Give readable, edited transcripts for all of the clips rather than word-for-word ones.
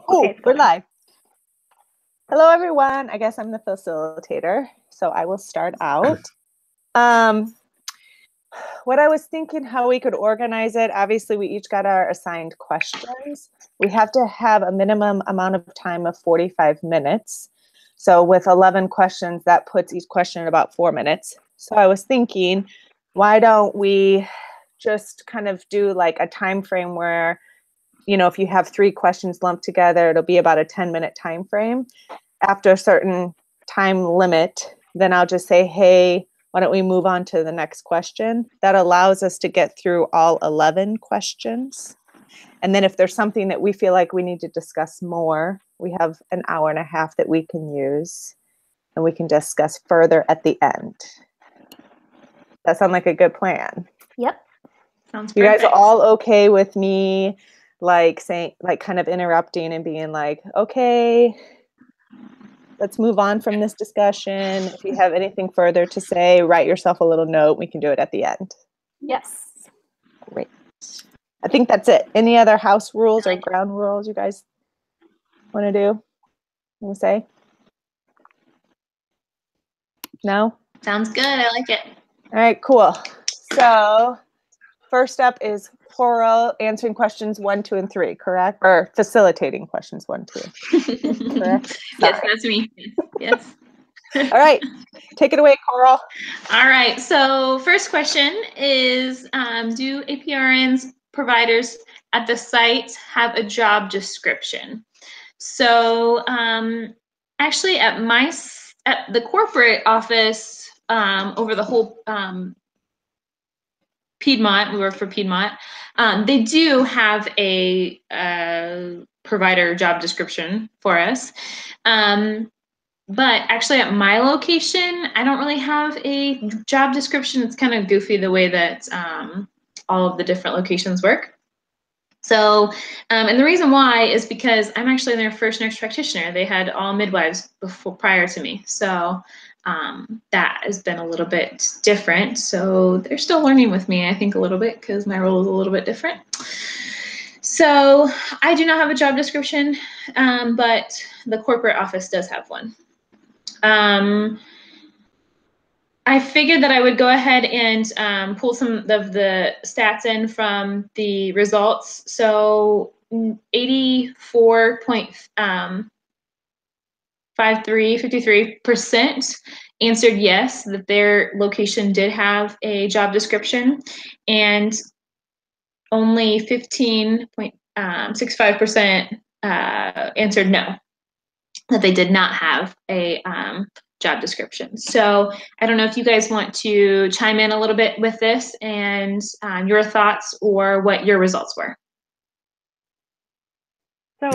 Oh, Okay, we're live. Hello, everyone. I guess I'm the facilitator, so I will start out. What I was thinking how we could organize it, obviously we each got our assigned questions. We have to have a minimum amount of time of 45 minutes. So with 11 questions, that puts each question at about 4 minutes. So I was thinking, why don't we just kind of do like a time frame where, you know, if you have 3 questions lumped together, it'll be about a 10-minute time frame. After a certain time limit, then I'll just say, hey, why don't we move on to the next question? That allows us to get through all 11 questions. And then if there's something that we feel like we need to discuss more, we have an hour and a half that we can use and we can discuss further at the end. That sound like a good plan? Yep. Sounds You perfect. guys are all okay with me like saying, like kind of interrupting and being like, okay, let's move on from this discussion. If you have anything further to say, write yourself a little note. We can do it at the end. Yes. Great. I think that's it. Any other house rules or ground rules you guys want to do? Want to say? No? Sounds good. I like it. All right, cool. So first up is Coral answering questions 1, 2, and 3, correct? Or facilitating questions 1, 2. Correct? Yes, that's me. Yes. All right, take it away, Coral. All right, so first question is, do APRNs providers at the site have a job description? So actually at the corporate office, over the whole Piedmont, we work for Piedmont, they do have a provider job description for us. But actually at my location, I don't really have a job description. It's kind of goofy the way that all of the different locations work. So, and the reason why is because I'm actually their first nurse practitioner. They had all midwives prior to me. So that has been a little bit different. So they're still learning with me, I think, a little bit because my role is a little bit different. So I do not have a job description, but the corporate office does have one. I figured that I would go ahead and pull some of the stats in from the results. So 53% answered yes, that their location did have a job description, and only 15.65% answered no, that they did not have a job description. So I don't know if you guys want to chime in a little bit with this and your thoughts or what your results were. So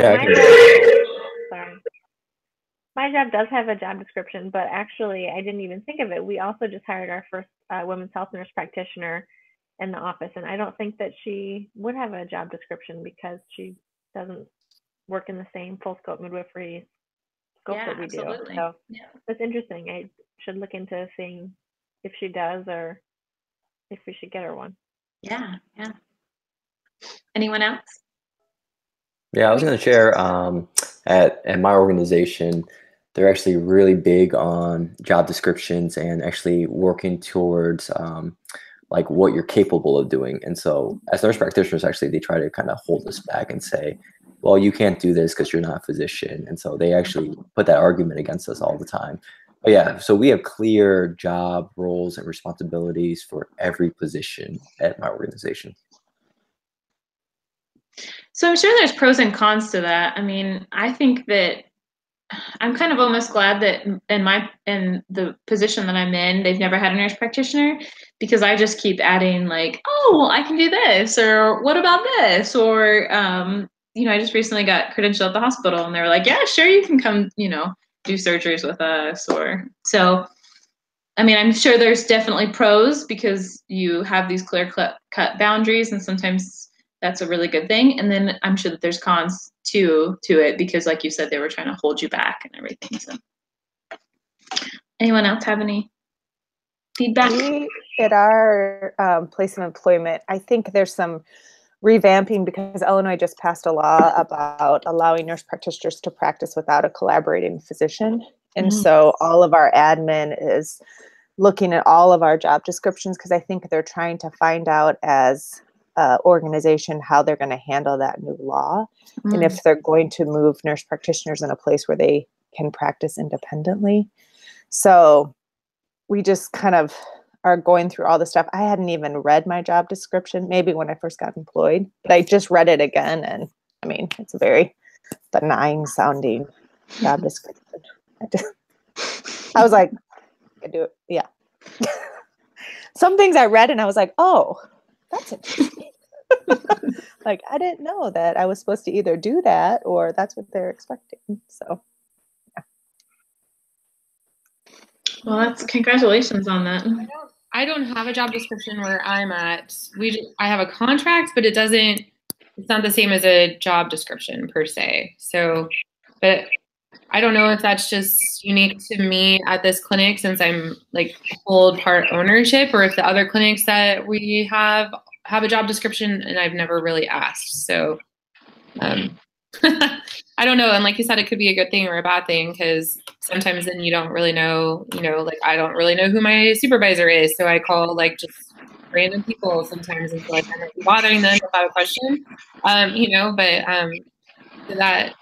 my job does have a job description, but actually I didn't even think of it. We also just hired our first women's health nurse practitioner in the office, and I don't think that she would have a job description because she doesn't work in the same full scope midwifery scope that we absolutely. do. So that's interesting. I should look into seeing if she does or if we should get her one. Yeah. Anyone else? Yeah, I was going to share at my organization, they're actually really big on job descriptions and actually working towards like what you're capable of doing. And so as nurse practitioners, actually, they try to kind of hold us back and say, well, you can't do this because you're not a physician. And so they actually put that argument against us all the time. But yeah, so we have clear job roles and responsibilities for every position at my organization. So I'm sure there's pros and cons to that. I mean, I think that I'm kind of almost glad that in the position that I'm in, they've never had a nurse practitioner, because I just keep adding like, oh, well, I can do this, or what about this, or I just recently got credentialed at the hospital, and they were like, yeah, sure, you can come, do surgeries with us, or so. I mean, I'm sure there's definitely pros because you have these clear-cut boundaries, and sometimes that's a really good thing. And then I'm sure that there's cons to it because, like you said, they were trying to hold you back and everything. So, anyone else have any feedback? We, at our place of employment, I think there's some revamping, because Illinois just passed a law about allowing nurse practitioners to practice without a collaborating physician. And so all of our admin is looking at all of our job descriptions, because I think they're trying to find out as an organization how they're going to handle that new law, and if they're going to move nurse practitioners in a place where they can practice independently. So we just kind of are going through all the stuff. I hadn't even read my job description, maybe when I first got employed, but I just read it again. And I mean, it's a very benign sounding job description. I was like, I do it. Yeah. Some things I read and I was like, oh, that's interesting. Like, I didn't know that I was supposed to either do that or that's what they're expecting. So, yeah. Well, that's congratulations on that. I don't have a job description where I'm at. I have a contract, but it's not the same as a job description per se. So, but I don't know if that's just unique to me at this clinic since I'm like hold part ownership, or if the other clinics that we have a job description and I've never really asked. So I don't know. And like you said, it could be a good thing or a bad thing, because sometimes then you don't really know, like I don't really know who my supervisor is. So I call like just random people sometimes and feel like I might be bothering them if I have a question, but that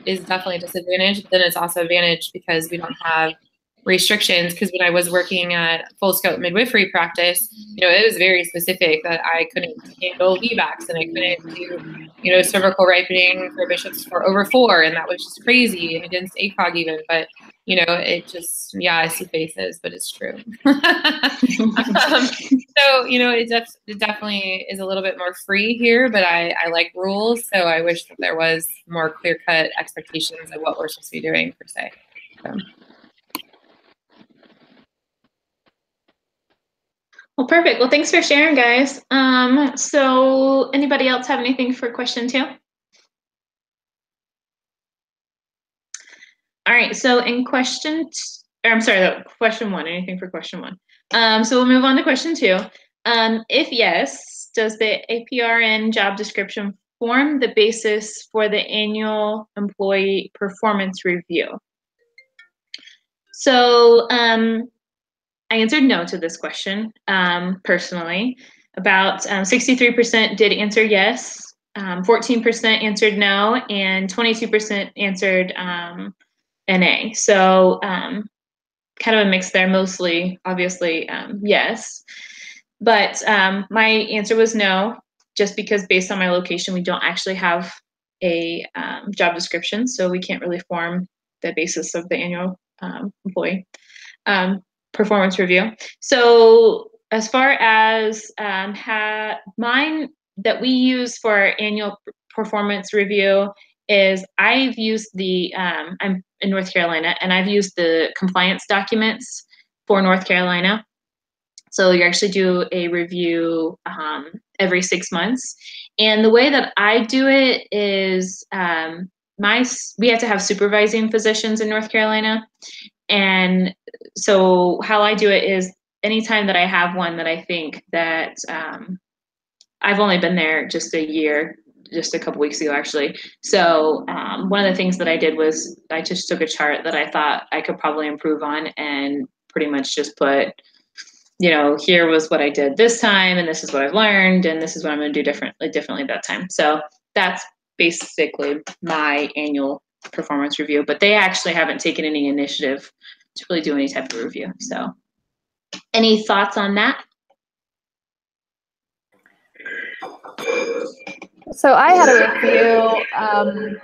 is definitely a disadvantage. Then it's also advantage because we don't have restrictions. Because when I was working at full scope midwifery practice, it was very specific that I couldn't handle VBACs and I couldn't do, cervical ripening for bishops for over 4, and that was just crazy, and against ACOG even. But it just, I see faces, but it's true. So it definitely is a little bit more free here, but I like rules, so I wish that there was more clear-cut expectations of what we're supposed to be doing per se. So. Well, perfect. Well, thanks for sharing, guys. So anybody else have anything for question 2? All right. So in question 1, anything for question 1? So we'll move on to question 2. If yes, does the APRN job description form the basis for the annual employee performance review? So, I answered no to this question, personally. About 63% did answer yes, 14% answered no, and 22% answered NA. So kind of a mix there, mostly, obviously, yes. But my answer was no, just because based on my location, we don't actually have a job description, so we can't really form the basis of the annual employee performance review. So as far as mine that we use for our annual performance review is I've used I'm in North Carolina, and I've used the compliance documents for North Carolina. So you actually do a review every 6 months. And the way that I do it is we have to have supervising physicians in North Carolina. And so how I do it is anytime that I have one that I think that I've only been there just a year, just a couple weeks ago, actually. So one of the things that I did was I just took a chart that I thought I could probably improve on and pretty much just put, here was what I did this time, and this is what I've learned, and this is what I'm going to do differently that time. So that's basically my annual performance review, but they actually haven't taken any initiative to really do any type of review. So any thoughts on that? So I had a review.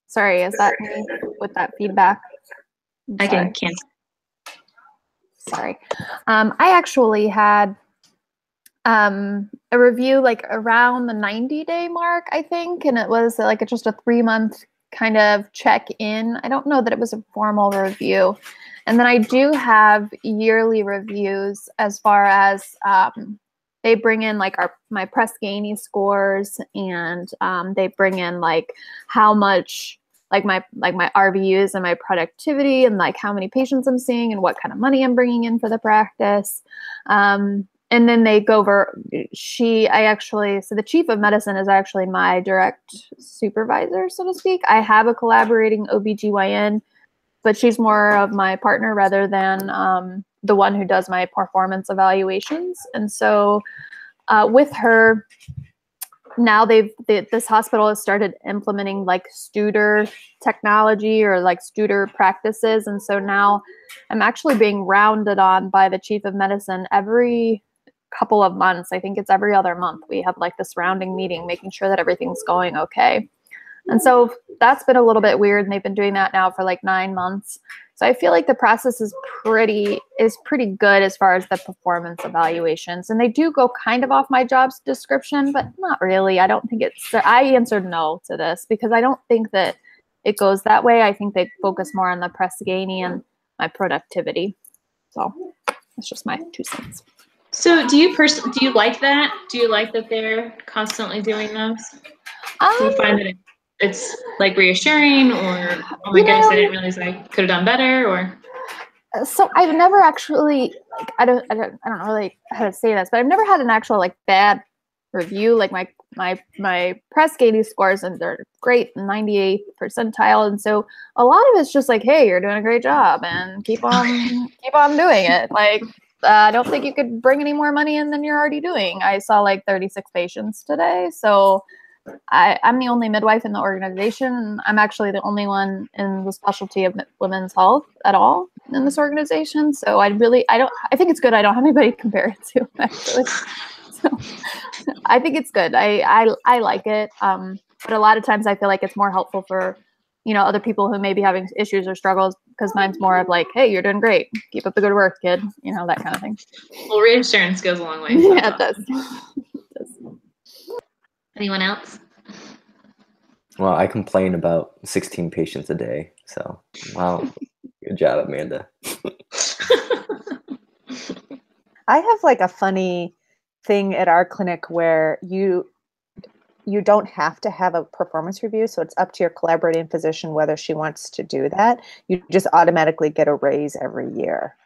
Sorry, is that me with that feedback? I can cancel. Sorry. I actually had a review like around the 90-day mark, I think, and it was like just a 3-month kind of check-in. I don't know that it was a formal review. And then I do have yearly reviews as far as they bring in like my Press Ganey scores, and they bring in like how much like my RVUs and my productivity and like how many patients I'm seeing and what kind of money I'm bringing in for the practice. and then they go over, so the chief of medicine is actually my direct supervisor, so to speak. I have a collaborating OBGYN, but she's more of my partner rather than the one who does my performance evaluations. And so with her, now this hospital has started implementing like Studer technology or like Studer practices. And so now I'm actually being rounded on by the chief of medicine every couple of months. I think it's every other month. We have like this rounding meeting, making sure that everything's going okay. And so that's been a little bit weird. And they've been doing that now for like 9 months. So I feel like the process is pretty good as far as the performance evaluations. And they do go kind of off my job description, but not really. I don't think I answered no to this because I don't think that it goes that way. I think they focus more on the press gainy and my productivity. So that's just my 2 cents. So do you like that? Do you like that they're constantly doing those? Do you find that it's like reassuring, or oh my goodness, I didn't realize I could have done better, or? So I've never actually, like, I don't really how to say this, but I've never had an actual like bad review. Like my press gainy scores, and they're great, 98th percentile, and so a lot of it's just like, hey, you're doing a great job, and keep on doing it. Like I don't think you could bring any more money in than you're already doing. I saw like 36 patients today, so. I'm the only midwife in the organization, and I'm actually the only one in the specialty of women's health at all in this organization. So I think it's good I don't have anybody to compare it to, actually. So I think it's good. I like it. But a lot of times I feel like it's more helpful for, other people who may be having issues or struggles, because mine's more of like, hey, you're doing great. Keep up the good work, kid. That kind of thing. Well, reassurance goes a long way. So yeah, it does. Anyone else? Well, I complain about 16 patients a day. So, wow. Good job, Amanda. I have like a funny thing at our clinic where you don't have to have a performance review. So it's up to your collaborating physician whether she wants to do that. You just automatically get a raise every year.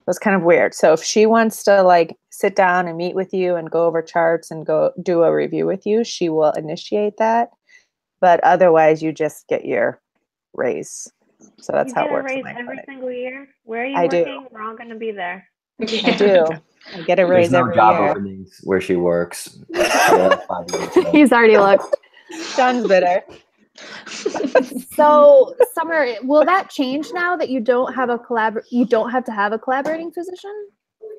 It's kind of weird. So if she wants to like sit down and meet with you and go over charts and go do a review with you, she will initiate that. But otherwise, you just get your raise. So that's how it works. You get a raise every single year? Where are you working? Do. We're all going to be there. I do. I get a raise every year. There's no job openings where she works. He's already looked. John's bitter. So, Summer, will that change now that you don't have to have a collaborating physician?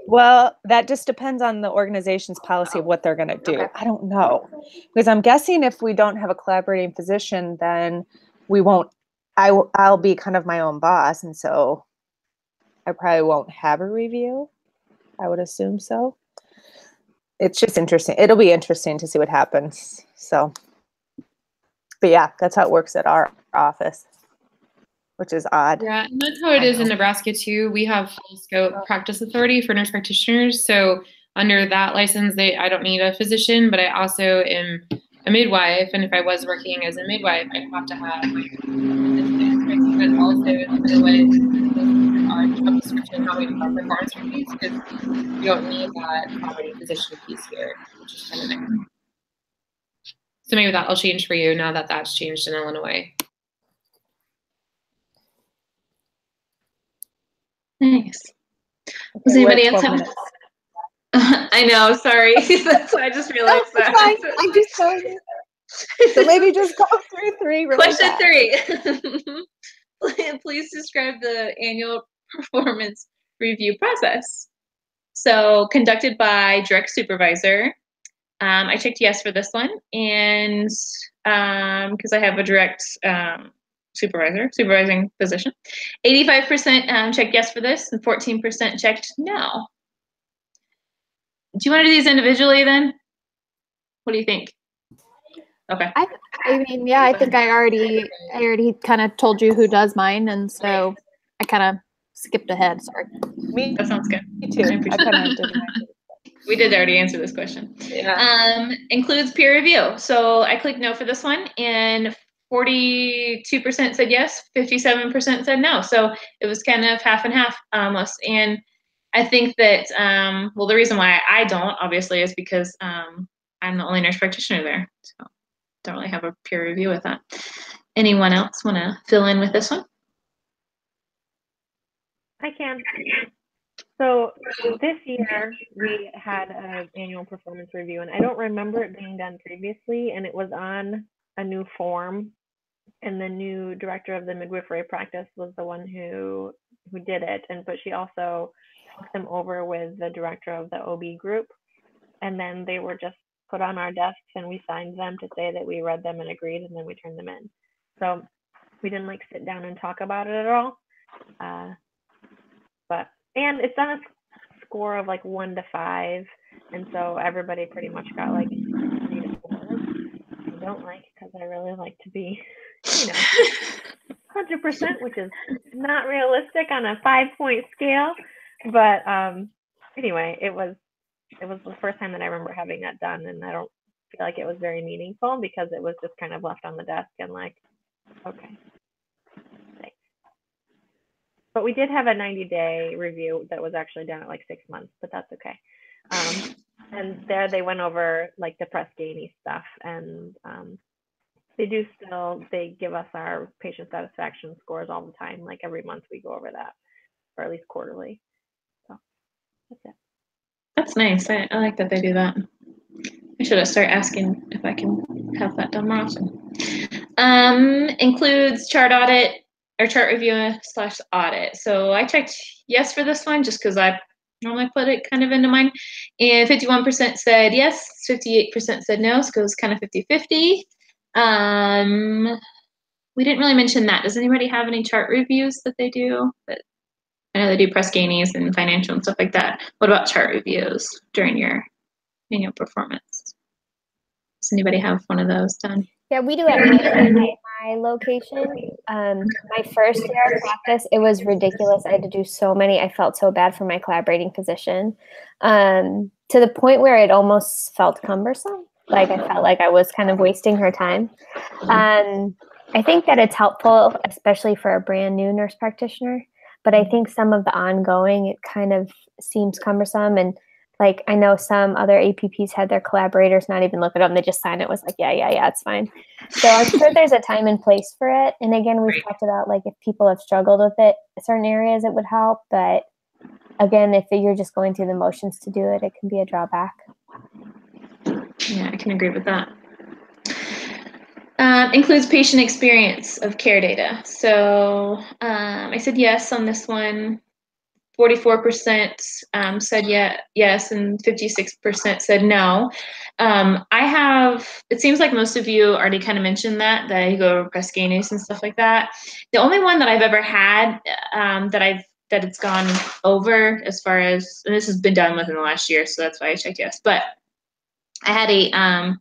Well, that just depends on the organization's policy of what they're going to do. Okay. I don't know, because I'm guessing if we don't have a collaborating physician, then we won't. I'll be kind of my own boss, and so I probably won't have a review. I would assume so. It's just interesting. It'll be interesting to see what happens. So. But yeah, that's how it works at our office, which is odd. Yeah, and that's how it is in Nebraska too. We have full scope practice authority for nurse practitioners. So under that license, I don't need a physician, but I also am a midwife. And if I was working as a midwife, I'd have to have like but also with our job description, how we do our performance reviews, because you don't need that collaborating physician piece here, which is kind of nice. So maybe that'll change for you now that that's changed in Illinois. Nice. Does anybody else have? I know. Sorry, that's why I just realized that. Fine. I'm just telling you. So maybe just go through 3. Really Question fast. 3. Please describe the annual performance review process. So conducted by direct supervisor. I checked yes for this one, and because I have a direct supervising physician. 85% checked yes for this, and 14% checked no. Do you want to do these individually then? What do you think? Okay. I mean, yeah, I think I already kind of told you who does mine, and so I kind of skipped ahead. Sorry. That sounds good. Me too. I kind of did mine. We did already answer this question. Yeah. Includes peer review. So I clicked no for this one, and 42% said yes, 57% said no. So it was kind of half and half almost. And I think that, well, the reason why I don't, obviously, is because I'm the only nurse practitioner there. So don't really have a peer review with that. Anyone else want to fill in with this one? I can. So this year we had an annual performance review, and I don't remember it being done previously, and it was on a new form, and the new director of the midwifery practice was the one who did it, but she also talked them over with the director of the OB group, and then they were just put on our desks, and we signed them to say that we read them and agreed, and then we turned them in. So we didn't like sit down and talk about it at all. And it's on a score of like 1 to 5, and so everybody pretty much got like 3 to 4. I don't like, because I really like to be, 100%, which is not realistic on a 5-point scale. But anyway, it was the first time that I remember having that done, and I don't feel like it was very meaningful because it was just kind of left on the desk and like, okay. But we did have a 90-day review that was actually done at like 6 months, but that's okay. And there they went over like the Press Ganey stuff, and they give us our patient satisfaction scores all the time. Like every month we go over that, or at least quarterly. So that's it. That's nice. I like that they do that. I should have started asking if I can have that done more often. Includes chart audit or chart review / audit. So I checked yes for this one just because I normally put it kind of into mine. And 51% said yes, 58% said no, so it was kind of 50-50. We didn't really mention that. Does anybody have any chart reviews that they do? But I know they do Press Gainies and financial and stuff like that. What about chart reviews during your annual performance? Does anybody have one of those done? Yeah, we do at my location. My first year of practice, it was ridiculous. I had to do so many. I felt so bad for my collaborating physician, to the point where it almost felt cumbersome. Like I felt like I was kind of wasting her time. I think that it's helpful, especially for a brand new nurse practitioner. But I think some of the ongoing, it kind of seems cumbersome. And like, I know some other APPs had their collaborators not even look at them. They just sign it. Was like, yeah, it's fine. So I'm sure there's a time and place for it. And again, we've talked about like if people have struggled with it, certain areas it would help. But again, if you're just going through the motions to do it, it can be a drawback. Yeah, I can agree with that. Includes patient experience of care data. So I said yes on this one. 44% said yes, and 56% said no. It seems like most of you already kind of mentioned that you go over Press Gainies and stuff like that. The only one that I've ever had that it's gone over as far as, and this has been done within the last year, so that's why I checked yes. But I had a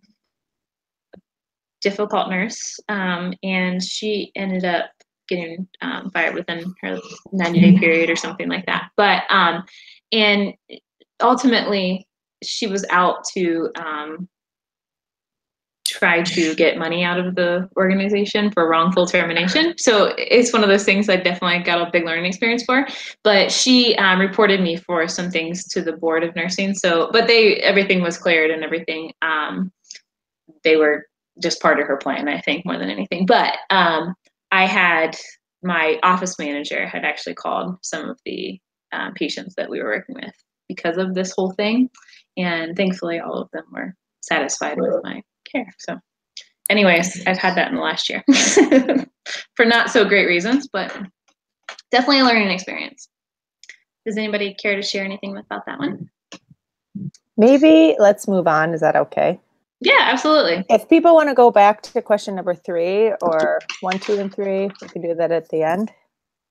difficult nurse, and she ended up getting fired within her 90-day period or something like that. But and ultimately she was out to try to get money out of the organization for wrongful termination. So it's one of those things I definitely got a big learning experience for. But she reported me for some things to the board of nursing. So, but everything was cleared and everything. They were just part of her plan, I think, more than anything. But I had my office manager had actually called some of the patients that we were working with because of this whole thing. And thankfully, all of them were satisfied with my care. So anyways, I've had that in the last year for not so great reasons, but definitely a learning experience. Does anybody care to share anything about that one? Maybe let's move on. Is that okay? Yeah, absolutely. If people want to go back to question number 3 or 1, 2, and 3, we can do that at the end.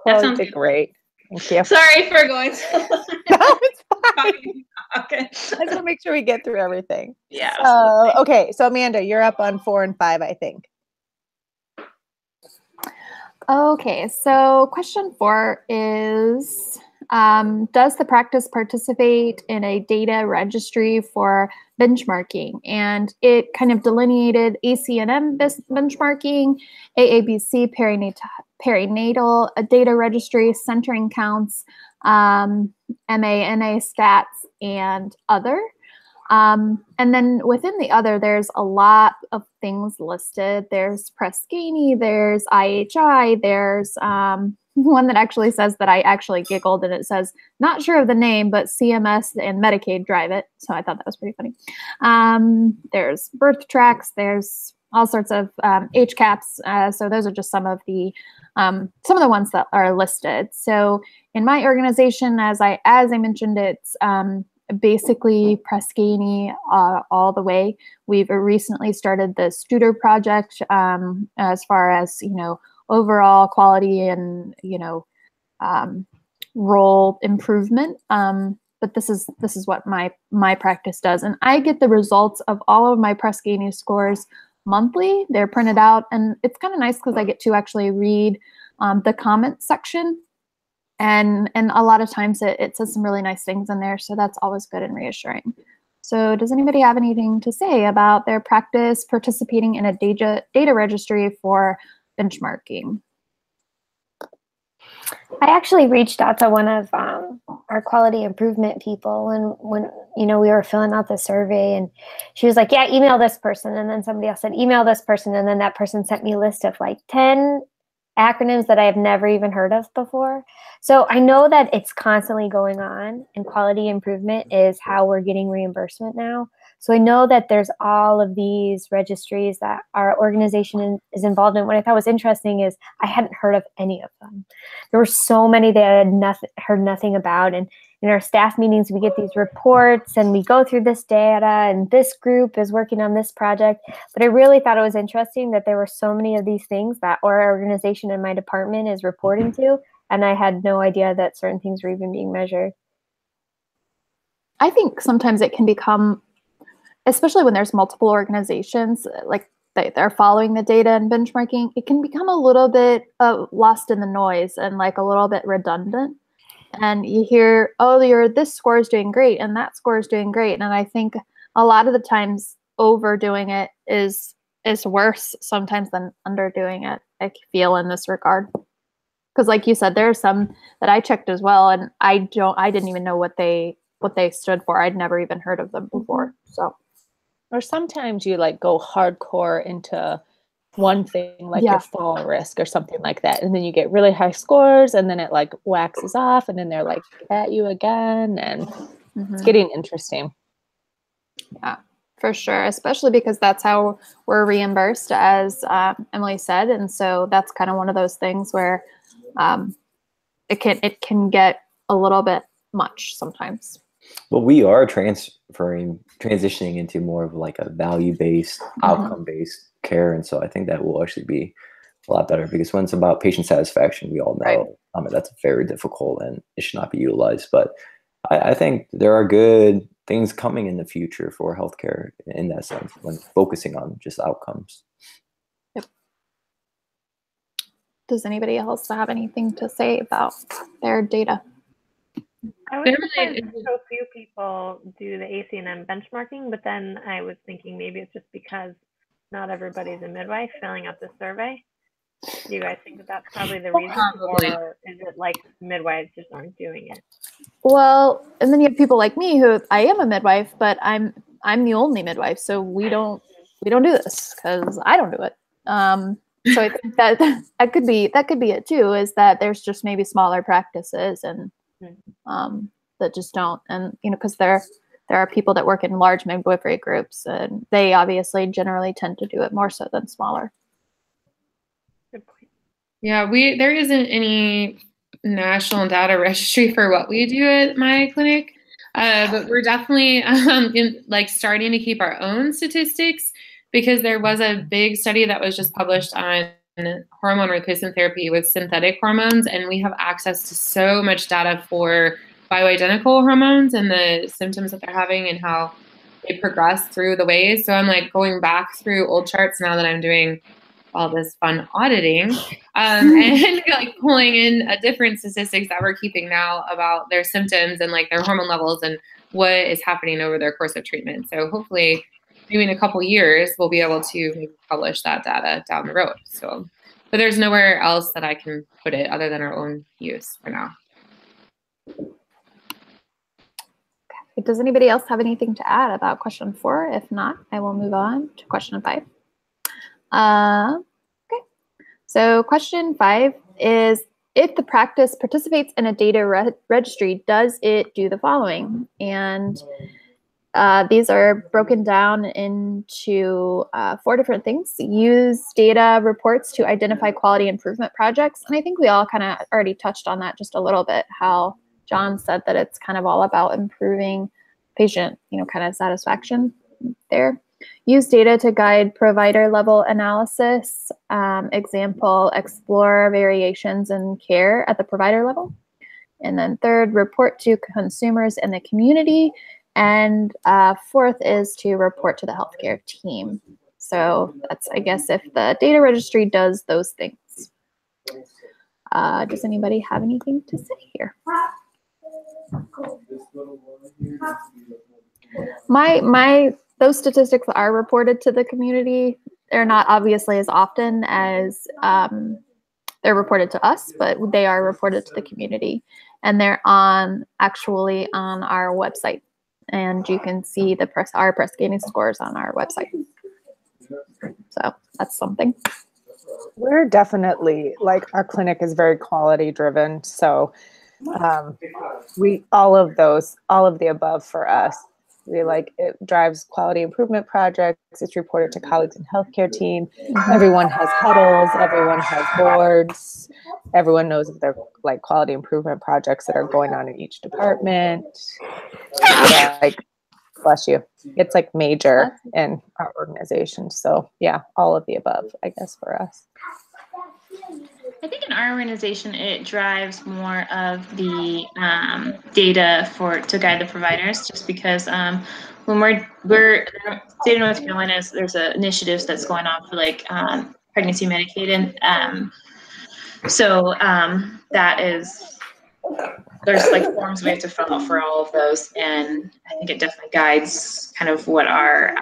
That Chloe sounds did great. Thank you. Sorry for going so long. No, it's fine. Okay. I just want to make sure we get through everything. Yeah, absolutely. Okay, so Amanda, you're up on 4 and 5, I think. Okay, so question 4 is, does the practice participate in a data registry for benchmarking? And it kind of delineated ACNM benchmarking, AABC perinatal data registry, centering counts, MA stats, and other. And then within the other, there's a lot of things listed. There's Press Ganey, there's IHI, there's one that actually says that I actually giggled, and it says, not sure of the name, but CMS and Medicaid drive it. So I thought that was pretty funny. There's birth tracks, there's all sorts of HCAPs. So those are just some of the ones that are listed. So in my organization, as I mentioned, it's basically Press Ganey all the way. We've recently started the Studer project as far as, overall quality and, role improvement. But this is what my practice does. And I get the results of all of my Press Ganey scores monthly. They're printed out, and it's kind of nice because I get to actually read the comment section. And a lot of times it says some really nice things in there. So that's always good and reassuring. So does anybody have anything to say about their practice participating in a data registry for benchmarking? I actually reached out to one of our quality improvement people, and when we were filling out the survey, and she was like, yeah, email this person, and then somebody else said email this person, and then that person sent me a list of like 10 acronyms that I have never even heard of before. So I know that it's constantly going on, and quality improvement is how we're getting reimbursement now. So I know that there's all of these registries that our organization is involved in. What I thought was interesting is I hadn't heard of any of them. There were so many that I had heard nothing about. And in our staff meetings, we get these reports and we go through this data, and this group is working on this project. But I really thought it was interesting that there were so many of these things that our organization and my department is reporting to. And I had no idea that certain things were even being measured. I think sometimes it can become, especially when there's multiple organizations, like they're following the data and benchmarking, it can become a little bit lost in the noise and like a little bit redundant. And you hear, oh, this score is doing great and that score is doing great. And I think a lot of the times overdoing it is worse sometimes than underdoing it, I feel, in this regard. Because like you said, there are some that I checked as well, and I didn't even know what they stood for. I'd never even heard of them before. So, or sometimes you like go hardcore into one thing, like your fall risk or something like that, and then you get really high scores, and then it like waxes off, and then they're like at you again, and it's getting interesting. Yeah, for sure, especially because that's how we're reimbursed, as Emily said, and so that's kind of one of those things where it can get a little bit much sometimes. Well, we are transitioning into more of like a value-based, outcome-based care, and so I think that will actually be a lot better, because when it's about patient satisfaction, we all know that's very difficult and it should not be utilized. But I think there are good things coming in the future for healthcare in that sense, when focusing on just outcomes. Yep. Does anybody else have anything to say about their data? I was surprised that so few people do the ACNM benchmarking, but then I was thinking maybe it's just because not everybody's a midwife filling out the survey. Do you guys think that that's probably the reason, or is it like midwives just aren't doing it? Well, and then you have people like me who, I am a midwife, but I'm the only midwife, so we don't do this because I don't do it. So I think that could be it too, is that there's just maybe smaller practices and that just don't, and because there are people that work in large midwifery groups, and they obviously generally tend to do it more so than smaller. Good point. Yeah, there isn't any national data registry for what we do at my clinic, but we're definitely starting to keep our own statistics, because there was a big study that was just published on hormone replacement therapy with synthetic hormones, and we have access to so much data for bioidentical hormones and the symptoms that they're having and how they progress through the ways. So I'm like going back through old charts now that I'm doing all this fun auditing, and like pulling in different statistics that we're keeping now about their symptoms and like their hormone levels and what is happening over their course of treatment. So hopefully maybe in a couple years, we'll be able to maybe publish that data down the road. So, but there's nowhere else that I can put it other than our own use for now. Does anybody else have anything to add about question 4? If not, I will move on to question 5. Okay. So question 5 is, if the practice participates in a data registry, does it do the following? And these are broken down into 4 different things. Use data reports to identify quality improvement projects. And I think we all kind of already touched on that just a little bit, how John said that it's kind of all about improving patient, kind of satisfaction there. Use data to guide provider level analysis. Example, explore variations in care at the provider level. And then 3rd, report to consumers and the community. And 4th is to report to the healthcare team. So that's, I guess, if the data registry does those things. Does anybody have anything to say here? Those statistics are reported to the community. They're not obviously as often as they're reported to us, but they are reported to the community, and they're actually on our website. And you can see our press gaining scores on our website. So that's something. We're definitely, our clinic is very quality driven. So all of the above for us. It drives quality improvement projects. It's reported to colleagues in healthcare team. Everyone has huddles. Everyone has boards. Everyone knows if they're quality improvement projects that are going on in each department. Bless you. It's major in our organization. So yeah, all of the above, I guess, for us. I think in our organization, it drives more of the data to guide the providers, just because when we're state of North Carolina, there's initiatives that's going on for pregnancy Medicaid, and so that is, there's forms we have to fill out for all of those, and I think it definitely guides kind of what our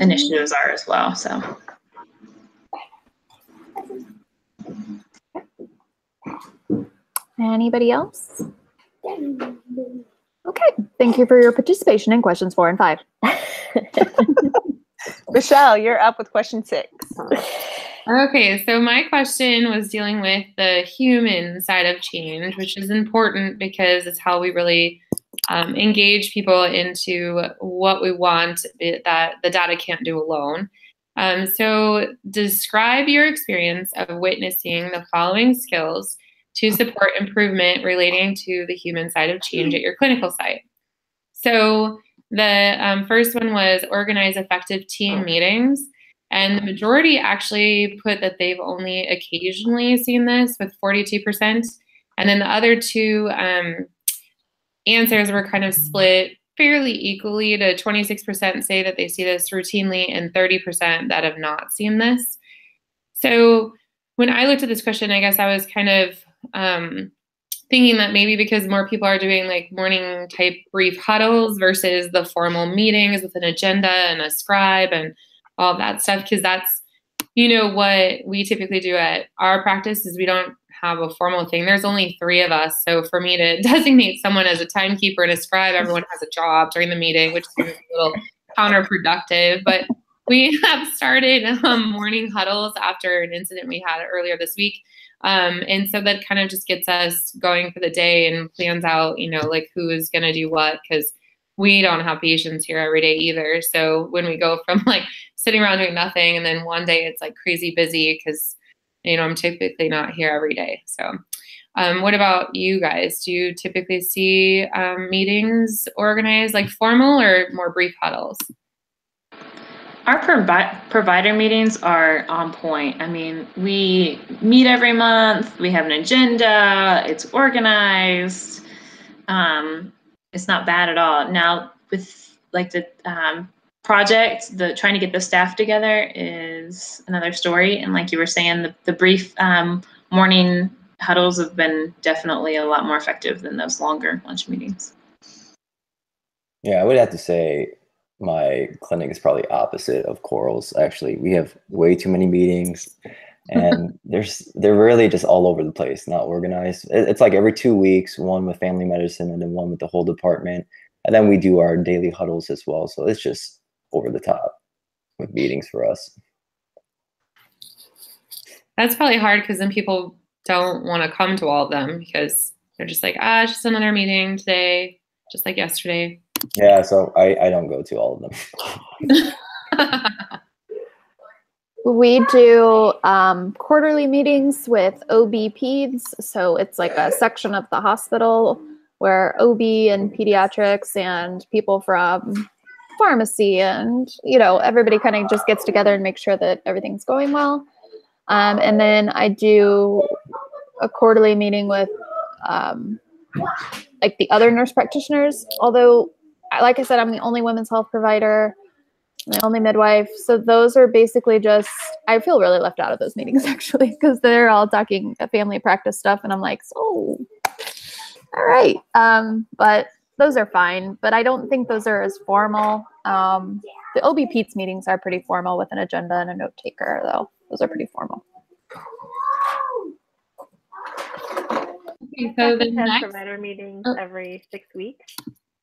initiatives are as well. So. Anybody else? Okay, thank you for your participation in questions 4 and 5. Michelle, you're up with question 6. Okay, so my question was dealing with the human side of change, which is important because it's how we really engage people into what we want that the data can't do alone. So describe your experience of witnessing the following skills to support improvement relating to the human side of change at your clinical site. So the first one was organize effective team meetings. And the majority actually put that they've only occasionally seen this, with 42%. And then the other 2 answers were kind of split fairly equally. To 26% say that they see this routinely, and 30% that have not seen this. So when I looked at this question, I guess I was kind of thinking that maybe because more people are doing morning type brief huddles versus the formal meetings with an agenda and a scribe and all that stuff, because that's, what we typically do at our practice is we don't have a formal thing. There's only 3 of us. So for me to designate someone as a timekeeper and a scribe, everyone has a job during the meeting, which seems a little counterproductive. But we have started morning huddles after an incident we had earlier this week. And so that kind of just gets us going for the day and plans out, who is going to do what, because we don't have patients here every day either. So when we go from sitting around doing nothing, and then one day it's crazy busy because, I'm typically not here every day. So what about you guys? Do you typically see meetings organized formal or more brief huddles? Our provider meetings are on point. I mean, we meet every month. We have an agenda. It's organized. It's not bad at all. Now, with the project, trying to get the staff together is another story. And like you were saying, the brief morning huddles have been definitely a lot more effective than those longer lunch meetings. Yeah, I would have to say my clinic is probably opposite of Coral's. Actually, we have way too many meetings. And they're really just all over the place, not organized. It's like every 2 weeks, one with family medicine and then one with the whole department. And then we do our daily huddles as well. So it's just over the top with meetings for us. That's probably hard because then people don't want to come to all of them because they're just like, it's just another meeting today, just like yesterday. Yeah, so I don't go to all of them. We do quarterly meetings with OB Peds. So it's like a section of the hospital where OB and pediatrics and people from pharmacy and, everybody kind of just gets together and makes sure that everything's going well. And then I do a quarterly meeting with like the other nurse practitioners. Although, like I said, I'm the only women's health provider, the only midwife. So those are basically just, I feel really left out of those meetings actually, because they're all talking family practice stuff. And I'm like, so, all right. But those are fine, but I don't think those are as formal. The OB Pete's meetings are pretty formal with an agenda and a note taker though. Those are pretty formal. Okay, so the has next provider meetings every 6 weeks,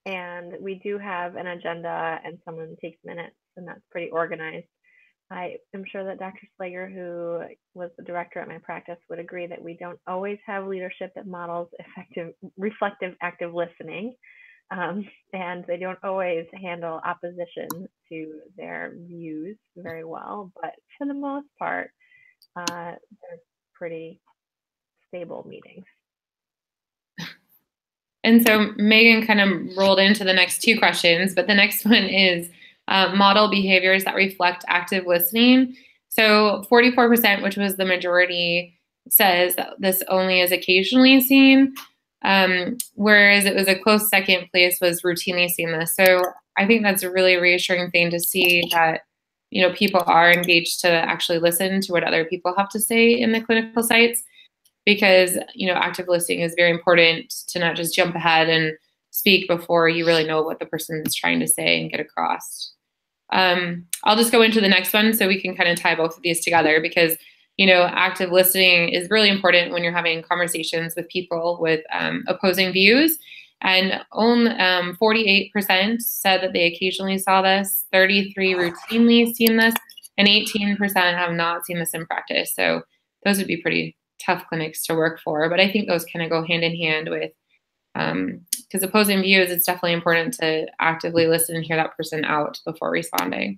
and we do have an agenda and someone takes minutes, and that's pretty organized. I am sure that Dr. Slager, who was the director at my practice, would agree that we don't always have leadership that models reflective, active listening, and they don't always handle opposition to their views very well, but for the most part, they're pretty stable meetings. And so Megan kind of rolled into the next two questions, but the next one is model behaviors that reflect active listening. So 44%, which was the majority, says that this only is occasionally seen, whereas it was a close second place was routinely seen this. So I think that's a really reassuring thing to see that, people are engaged to actually listen to what other people have to say in the clinical sites. Because, active listening is very important to not just jump ahead and speak before you really know what the person is trying to say and get across. I'll just go into the next one so we can kind of tie both of these together because, active listening is really important when you're having conversations with people with opposing views. And 48% said that they occasionally saw this, 33% routinely seen this, and 18% have not seen this in practice. So those would be pretty tough clinics to work for, but I think those kind of go hand in hand with, because opposing views, it's definitely important to actively listen and hear that person out before responding.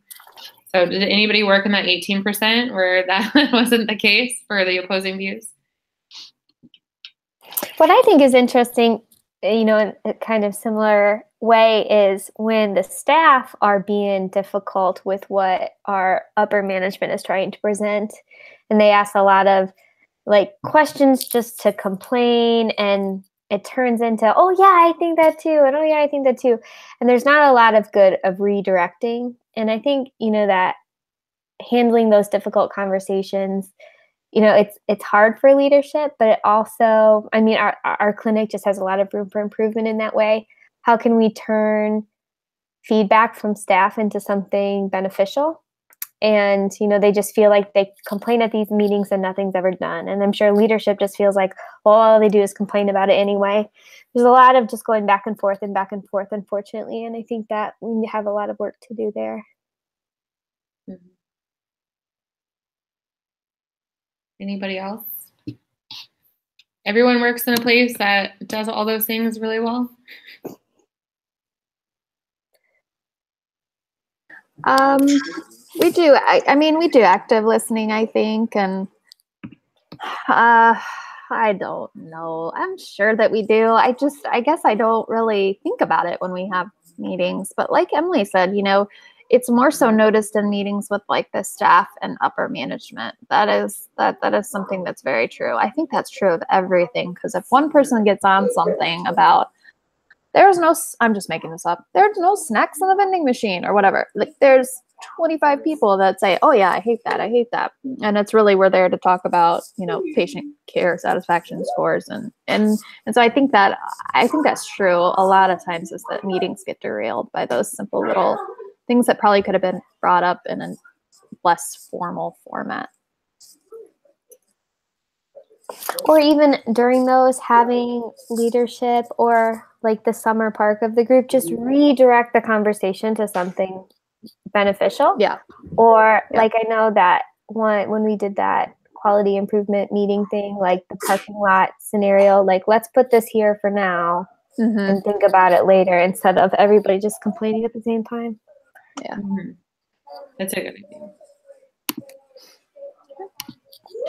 So did anybody work in that 18% where that wasn't the case for the opposing views? What I think is interesting, in a kind of similar way, is when the staff are being difficult with what our upper management is trying to present, and they ask a lot of questions just to complain, and it turns into, oh yeah, I think that too, and oh yeah, I think that too, and there's not a lot of good of redirecting. And I think that handling those difficult conversations, it's hard for leadership, but it also, our clinic just has a lot of room for improvement in that way. How can we turn feedback from staff into something beneficial? And, they just feel like they complain at these meetings and nothing's ever done. And I'm sure leadership just feels like, well, all they do is complain about it anyway. There's a lot of just going back and forth, unfortunately. And I think that we have a lot of work to do there. Mm-hmm. Anybody else? Everyone works in a place that does all those things really well? We do. We do active listening, I think, and I don't know. I'm sure that we do. I guess I don't really think about it when we have meetings. But like Emily said, it's more so noticed in meetings with the staff and upper management. That is something that's very true. I think that's true of everything, because if one person gets on something about I'm just making this up, there's no snacks in the vending machine or whatever, there's 25 people that say, oh yeah, I hate that. And it's really, we're there to talk about, patient care satisfaction scores. And so I think that's true. A lot of times is that meetings get derailed by those simple little things that probably could have been brought up in a less formal format. Or even during those, having leadership or like the summer park of the group just redirect the conversation to something beneficial. Yeah. Or like I know that when we did that quality improvement meeting thing, like the parking lot scenario, like let's put this here for now and think about it later instead of everybody just complaining at the same time. Yeah. That's a good idea.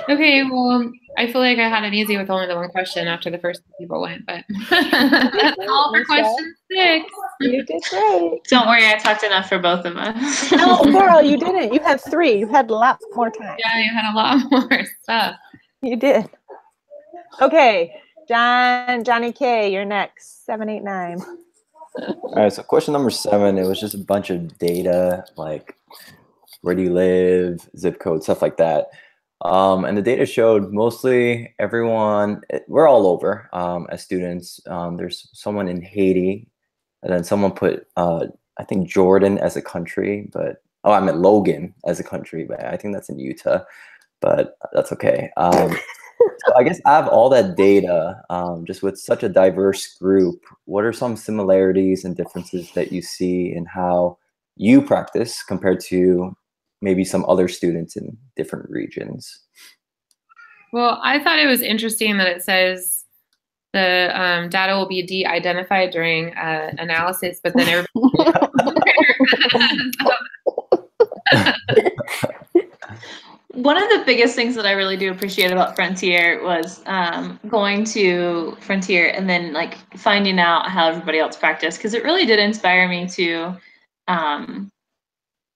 Okay, well, I feel like I had it easy with only the one question after the first two people went, but that's all for question 6. You did great. Don't worry, I talked enough for both of us. No, girl, you didn't. You had 3. You had a lot more time. Yeah, you had a lot more stuff. You did. Okay, Johnny K, you're next. 789. All right, so question number 7, it was just a bunch of data, like where do you live, zip code, stuff like that. And the data showed mostly everyone, we're all over as students. There's someone in Haiti, and then someone put, I think, Jordan as a country, but, oh, I meant Logan as a country, but I think that's in Utah, but that's okay. So I guess I have all that data, just with such a diverse group. What are some similarities and differences that you see in how you practice compared to maybe some other students in different regions? Well, I thought it was interesting that it says the data will be de-identified during analysis, but then One of the biggest things that I really do appreciate about Frontier was going to Frontier and then like finding out how everybody else practiced, because it really did inspire me to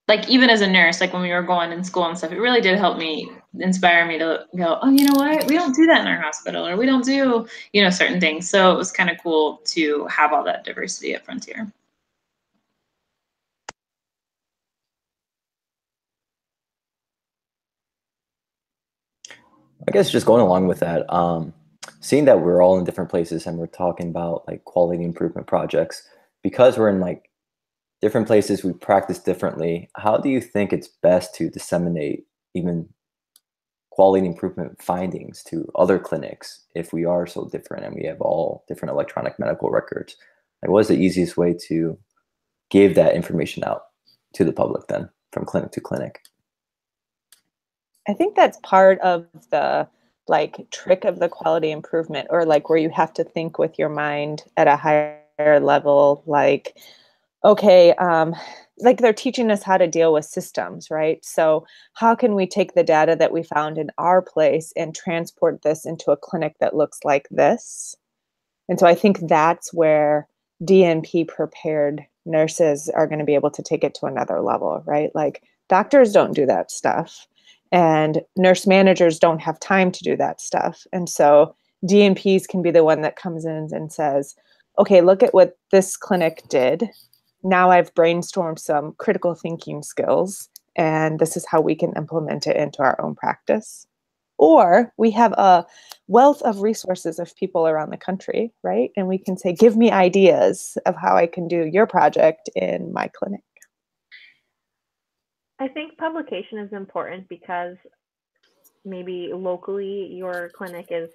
like even as a nurse, like when we were going in school and stuff, it really did help me, inspire me to go, oh, you know what, we don't do that in our hospital, or we don't do, you know, certain things. So it was kind of cool to have all that diversity at Frontier. I guess just going along with that, seeing that we're all in different places and we're talking about like quality improvement projects, because we're in like different places, we practice differently. How do you think it's best to disseminate even quality improvement findings to other clinics if we are so different and we have all different electronic medical records? Like, what is the easiest way to give that information out to the public then from clinic to clinic? I think that's part of the like trick of the quality improvement, or like where you have to think with your mind at a higher level, like, okay, like they're teaching us how to deal with systems, right? So how can we take the data that we found in our place and transport this into a clinic that looks like this? And so I think that's where DNP prepared nurses are going to be able to take it to another level, right? Like doctors don't do that stuff, and nurse managers don't have time to do that stuff. And so DNPs can be the one that comes in and says, okay, look at what this clinic did. Now I've brainstormed some critical thinking skills, and this is how we can implement it into our own practice. Or we have a wealth of resources of people around the country, right? And we can say, give me ideas of how I can do your project in my clinic. I think publication is important because maybe locally your clinic is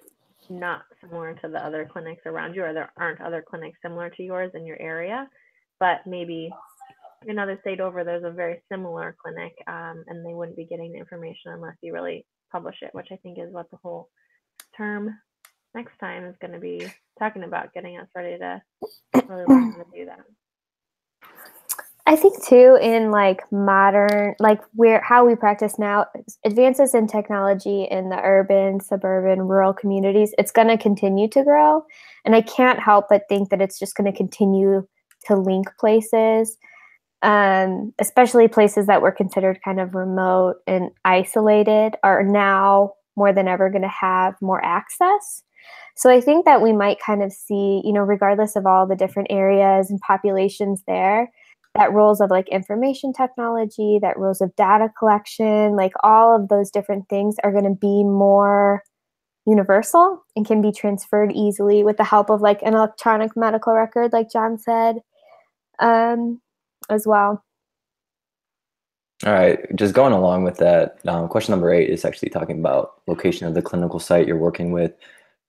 not similar to the other clinics around you, or there aren't other clinics similar to yours in your area, but maybe another state over there's a very similar clinic, and they wouldn't be getting the information unless you really publish it, which I think is what the whole term next time is going to be talking about, getting us ready to really learn how to do that. I think too, in like modern, like how we practice now, advances in technology in the urban, suburban, rural communities, it's going to continue to grow. And I can't help but think that it's just going to continue to link places, especially places that were considered kind of remote and isolated are now more than ever going to have more access. So I think that we might kind of see, you know, regardless of all the different areas and populations there, that roles of like information technology, that roles of data collection, like all of those different things are going to be more universal and can be transferred easily with the help of like an electronic medical record, like John said, as well. All right, just going along with that, question number 8 is actually talking about location of the clinical site you're working with.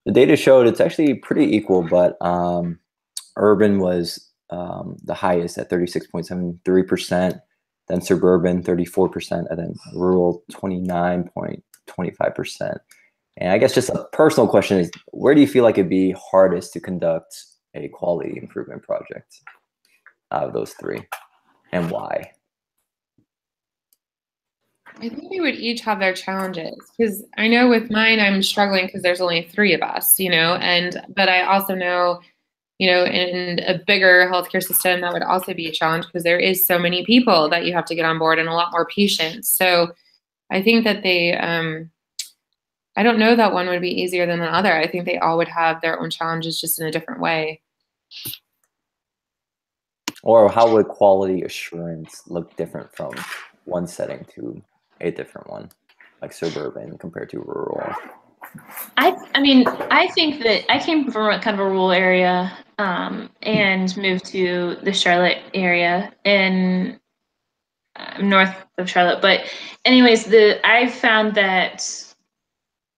The data showed it's actually pretty equal, but urban was the highest at 36.73%, then suburban 34%, and then rural 29.25%. And I guess just a personal question is, where do you feel like it'd be hardest to conduct a quality improvement project out of those 3, and why? I think they would each have their challenges, because I know with mine, I'm struggling because there's only 3 of us, but I also know, in a bigger healthcare system, that would also be a challenge because there is so many people that you have to get on board and a lot more patients. So I think that I don't know that one would be easier than the other. I think they all would have their own challenges just in a different way. Or how would quality assurance look different from one setting to a different one, like suburban compared to rural? I think that I came from a kind of a rural area and moved to the Charlotte area in north of Charlotte. But anyways, I found that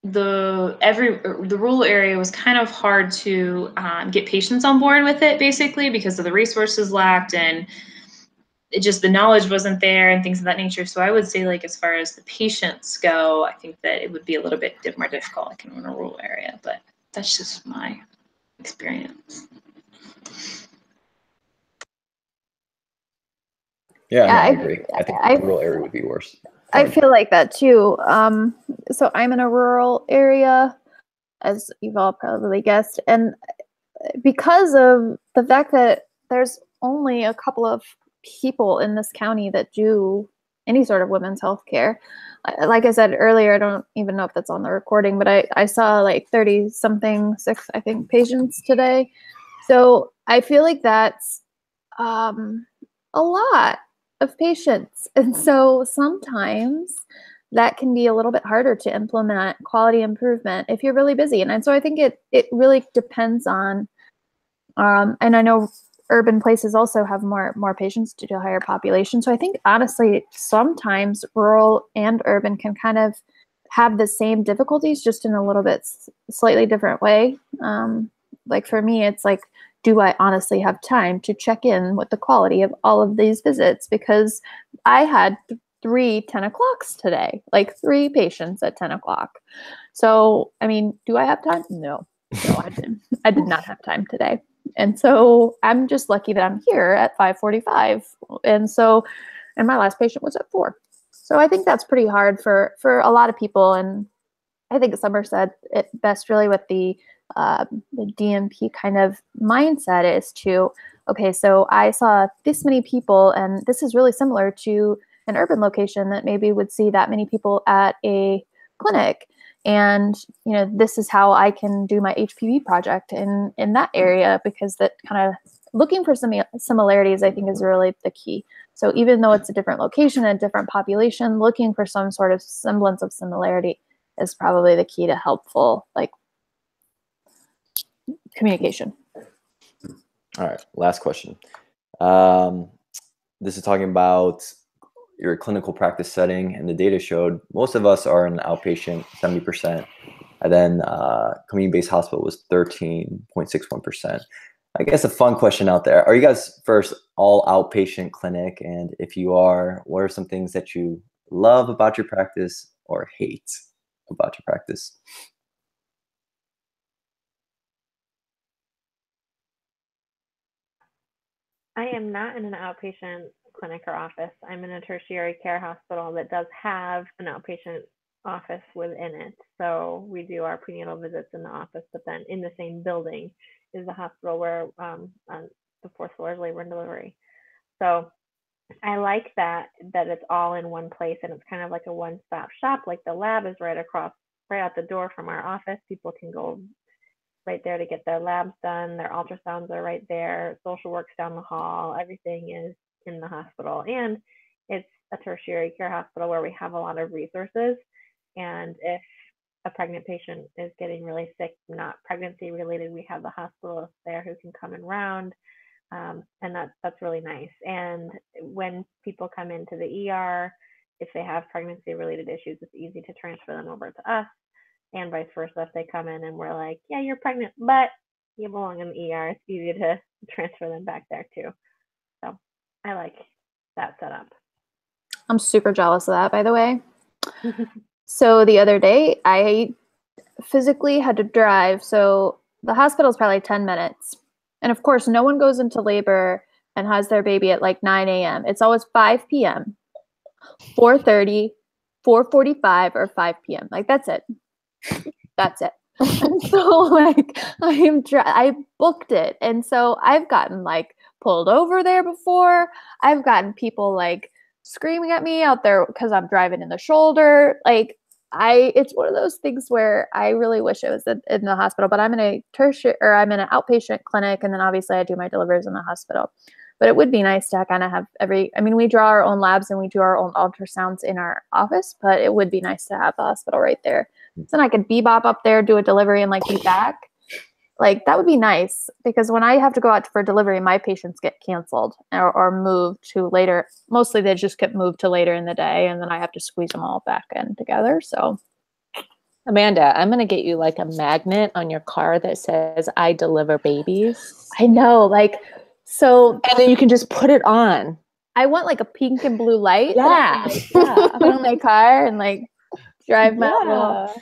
the rural area was kind of hard to get patients on board with it, basically because of the resources lacked and the knowledge wasn't there and things of that nature. So I would say, like, as far as the patients go, I think that it would be a little bit more difficult, like in a rural area, but that's just my experience. Yeah, no, I agree. I think the rural area would be worse. I feel like that too. So I'm in a rural area, as you've all probably guessed, and because of the fact that there's only a couple of people in this county that do any sort of women's health care. Like I said earlier, I don't even know if that's on the recording, but I saw like 30-something, 6, I think, patients today. So I feel like that's a lot of patients. And so sometimes that can be a little bit harder to implement quality improvement if you're really busy. And so I think it really depends on, and I know urban places also have more patients due to higher population. So I think honestly, sometimes rural and urban can kind of have the same difficulties, just in a little bit slightly different way. Like for me, it's like, do I honestly have time to check in with the quality of all of these visits? Because I had 3 10 o'clocks today, like 3 patients at 10 o'clock. So, I mean, do I have time? No, I didn't. I did not have time today. And so I'm just lucky that I'm here at 5:45. And my last patient was at 4. So I think that's pretty hard for a lot of people. And I think Summer said it best really with the DMP kind of mindset is to, okay, so I saw this many people, and this is really similar to an urban location that maybe would see that many people at a clinic. And, this is how I can do my HPV project in that area, because that kind of looking for some similarities, I think, is really the key. So even though it's a different location, a different population, looking for some sort of semblance of similarity is probably the key to helpful, like, communication. All right, last question. This is talking about your clinical practice setting, and the data showed most of us are in outpatient, 70%, and then community-based hospital was 13.61%. I guess a fun question out there: are you guys first all outpatient clinic? And if you are, what are some things that you love about your practice or hate about your practice? I am not in an outpatient clinic or office. I'm in a tertiary care hospital that does have an outpatient office within it. So we do our prenatal visits in the office, but then in the same building is the hospital where on the 4th floor is labor and delivery. So I like that it's all in one place, and it's kind of like a one-stop shop. Like the lab is right out the door from our office. People can go right there to get their labs done. Their ultrasounds are right there. Social work's down the hall. Everything is in the hospital. And it's a tertiary care hospital where we have a lot of resources. And if a pregnant patient is getting really sick, not pregnancy related, we have the hospitalists there who can come and round. And that's really nice. And when people come into the ER, if they have pregnancy-related issues, it's easy to transfer them over to us, and vice versa. If they come in and we're like, yeah, you're pregnant, but you belong in the ER, it's easy to transfer them back there too. So I like that setup. I'm super jealous of that, by the way. So the other day, I physically had to drive. So the hospital is probably 10 minutes. And of course, no one goes into labor and has their baby at like 9 a.m. It's always 5 p.m., 4:30, 4:45, or 5 p.m. Like, that's it. That's it. And so, like, I booked it. And so I've gotten, like, pulled over there before. I've gotten people, like, screaming at me out there because I'm driving in the shoulder. Like, it's one of those things where I really wish it was in the hospital, but I'm in a I'm in an outpatient clinic, and then obviously I do my deliveries in the hospital. But it would be nice to kind of have we draw our own labs and we do our own ultrasounds in our office, but it would be nice to have the hospital right there. So then I could bebop up there, do a delivery, and like be back. Like, that would be nice, because when I have to go out for delivery, my patients get canceled or moved to later. Mostly they just get moved to later in the day, and then I have to squeeze them all back in together. So, Amanda, I'm going to get you like a magnet on your car that says "I deliver babies." I know, like, so. And then you can just put it on. I want like a pink and blue light. Yeah. Put on my car and like drive my little.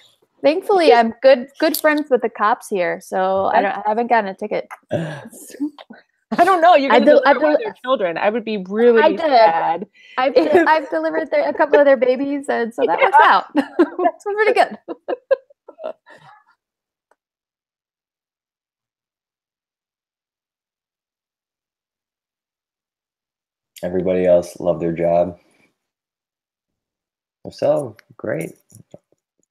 Thankfully, I'm good friends with the cops here, so I haven't gotten a ticket. I don't know. You're going to deliver their children. I would be really sad. I've delivered a couple of their babies, and so that works out. That's pretty good. Everybody else love their job. So great.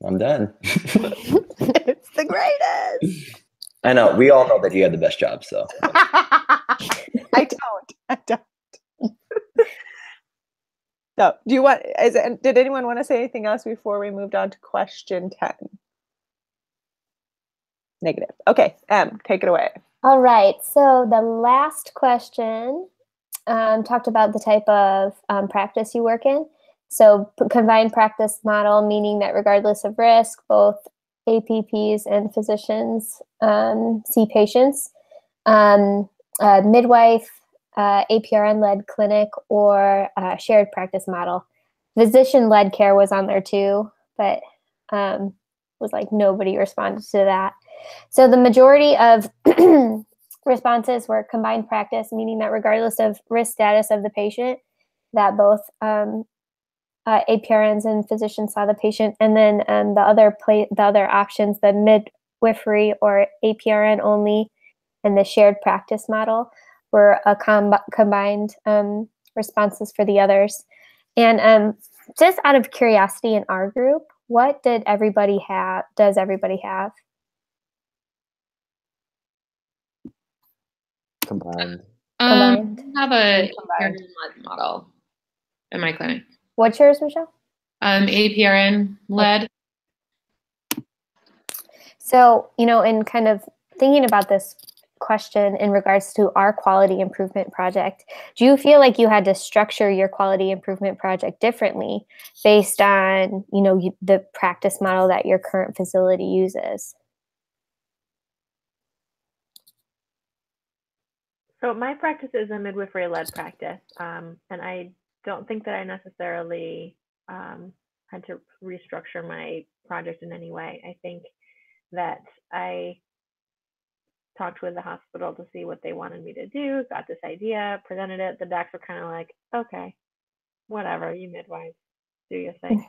I'm done. It's the greatest. I know. We all know that you had the best job, so. I don't. So, did anyone want to say anything else before we moved on to question 10? Negative. Okay, take it away. All right. So the last question talked about the type of practice you work in. So combined practice model, meaning that regardless of risk, both APPs and physicians see patients. Midwife, APRN-led clinic, or shared practice model. Physician-led care was on there too, but was like nobody responded to that. So the majority of responses were combined practice, meaning that regardless of risk status of the patient, that both APRNs and physicians saw the patient. And then the other options, the midwifery or APRN only, and the shared practice model were combined responses for the others. And just out of curiosity in our group, what did everybody have? Does everybody have? Combined. I have a APRN model in my clinic. What's yours, Michelle? APRN led. So, in kind of thinking about this question in regards to our quality improvement project, do you feel like you had to structure your quality improvement project differently based on, the practice model that your current facility uses? So my practice is a midwifery-led practice, and I don't think that I necessarily had to restructure my project in any way. I think that I talked with the hospital to see what they wanted me to do, got this idea, presented it. The docs were kind of like, okay, whatever, you midwives, do your thing.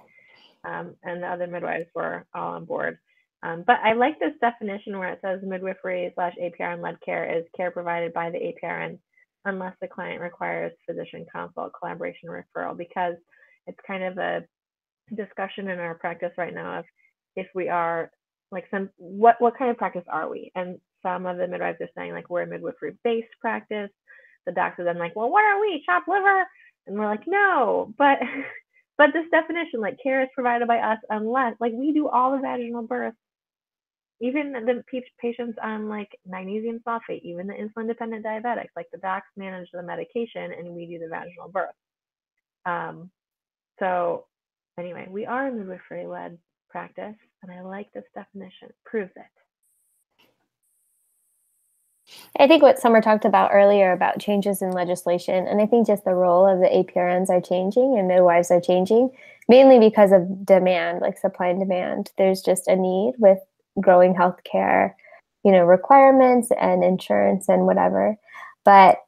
And the other midwives were all on board. But I like this definition where it says midwifery/APRN-led care is care provided by the APRN unless the client requires physician consult, collaboration, referral, because it's kind of a discussion in our practice right now of if we are like what kind of practice are we? And some of the midwives are saying like we're a midwifery-based practice. The doctors are then like, well, what are we? Chopped liver? And we're like, no, but this definition, like care is provided by us unless, like we do all the vaginal births, even the patients on like magnesium sulfate, even the insulin-dependent diabetics, like the docs manage the medication and we do the vaginal birth. So Anyway, we are a midwifery-led practice, and I like this definition. Proves it. I think what Summer talked about earlier about changes in legislation, and I think just the role of the APRNs are changing and midwives are changing, mainly because of demand, like supply and demand. There's just a need with growing healthcare, requirements and insurance and whatever. But,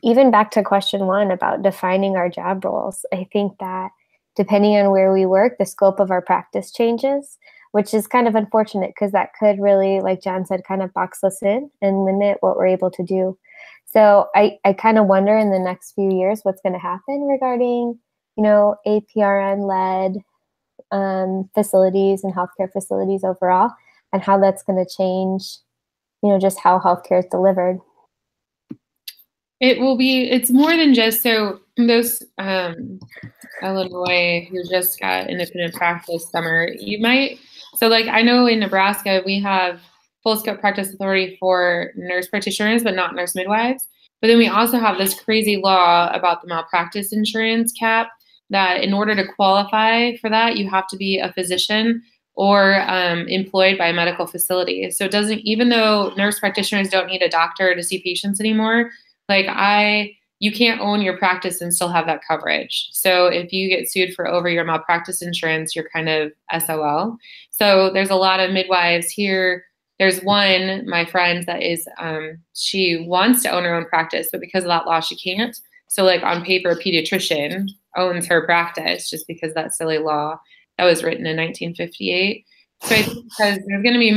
even back to question 1 about defining our job roles, I think that depending on where we work, the scope of our practice changes, which is kind of unfortunate because that could really, like John said, kind of box us in and limit what we're able to do. So I kind of wonder in the next few years what's going to happen regarding, APRN-led facilities and healthcare facilities overall, and how that's going to change, just how healthcare is delivered. It's more than just, so those Illinois who just got independent practice summer, I know in Nebraska, we have full scope practice authority for nurse practitioners, but not nurse midwives. But then we also have this crazy law about the malpractice insurance cap that in order to qualify for that, you have to be a physician or employed by a medical facility. So it doesn't, even though nurse practitioners don't need a doctor to see patients anymore, you can't own your practice and still have that coverage. So if you get sued for over your malpractice insurance, you're kind of SOL. So there's a lot of midwives here. There's one, my friend, that is, she wants to own her own practice, but because of that law, she can't. So on paper, a pediatrician owns her practice just because that silly law that was written in 1958. So I think because there's going to be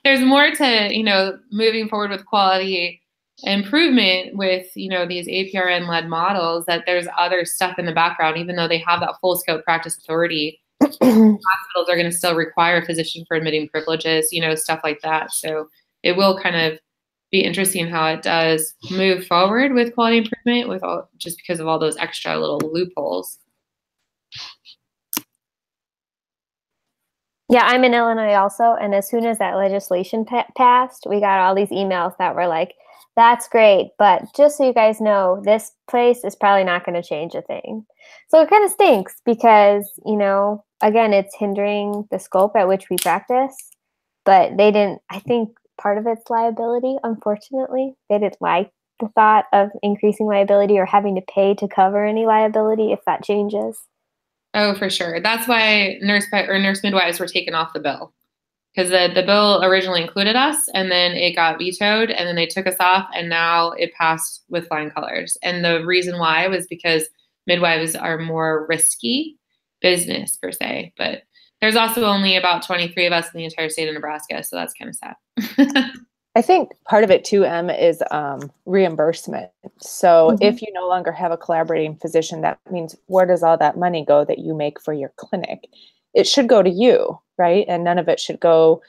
there's more to, moving forward with quality improvement with, these APRN-led models, that there's other stuff in the background, even though they have that full scope practice authority, hospitals are going to still require a physician for admitting privileges, stuff like that. So it will kind of be interesting how it does move forward with quality improvement just because of all those extra little loopholes. Yeah, I'm in Illinois also, and as soon as that legislation passed, we got all these emails that were like, that's great, but just so you guys know, this place is probably not going to change a thing. So it kind of stinks because, again, it's hindering the scope at which we practice, but I think part of it's liability, unfortunately. They didn't like the thought of increasing liability or having to pay to cover any liability if that changes. Oh, for sure. That's why nurse midwives were taken off the bill. Because the bill originally included us, and then it got vetoed, and then they took us off, and now it passed with flying colors. And the reason why was because midwives are more risky business, per se. But there's also only about 23 of us in the entire state of Nebraska, so that's kind of sad. I think part of it too, Em, is reimbursement. So if you no longer have a collaborating physician, that means where does all that money go that you make for your clinic? It should go to you, right? And none of it should go,